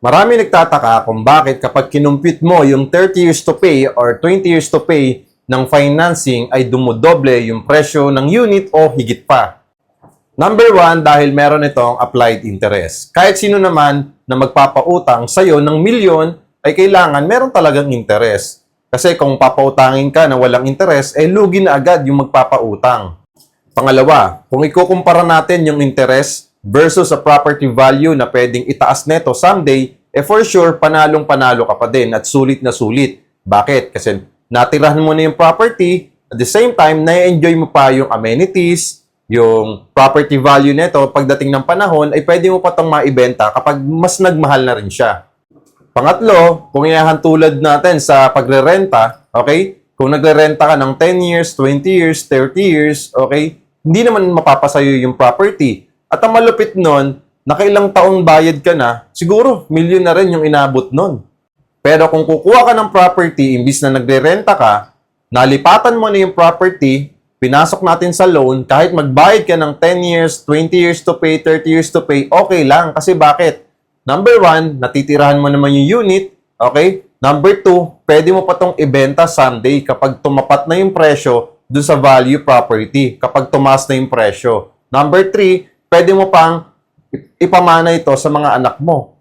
Marami nagtataka kung bakit kapag kinumpit mo yung 30 years to pay or 20 years to pay ng financing ay dumodoble yung presyo ng unit o higit pa. Number one, dahil meron itong applied interest. Kahit sino naman na magpapautang sa'yo ng milyon ay kailangan meron talagang interest. Kasi kung papautangin ka na walang interest, eh lugi na agad yung magpapautang. Pangalawa, kung ikukumpara natin yung interest versus sa property value na pwedeng itaas neto someday, eh for sure, panalong-panalo ka pa din at sulit na sulit. Bakit? Kasi natirahan mo na yung property, at the same time, na-enjoy mo pa yung amenities, yung property value neto, pagdating ng panahon, ay pwede mo pa itong maibenta kapag mas nagmahal na rin siya. Pangatlo, kung ihahantulad natin sa pagre-renta, okay? Kung nagre-renta ka ng 10 years, 20 years, 30 years, okay? Hindi naman mapapasayo yung property. At ang malupit nun, nakailang taong bayad ka na, siguro, milyon na rin yung inabot nun. Pero kung kukuha ka ng property, imbis na nagre-renta ka, nalipatan mo na yung property, pinasok natin sa loan, kahit magbayad ka ng 10 years, 20 years to pay, 30 years to pay, okay lang. Kasi bakit? Number one, natitirahan mo naman yung unit, okay? Number two, pwede mo pa tong ibenta someday kapag tumapat na yung presyo dun sa value property, kapag tumaas na yung presyo. Number three, pwede mo pang ipamana ito sa mga anak mo.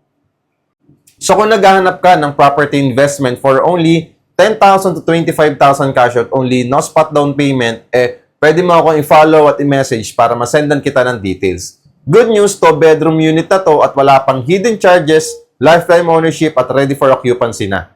So kung naghahanap ka ng property investment for only 10,000 to 25,000 cash out only, no spot down payment, eh pwede mo akong i-follow at i-message para masendan kita ng details. Good news, 2-bedroom unit na to at wala pang hidden charges, lifetime ownership at ready for occupancy na.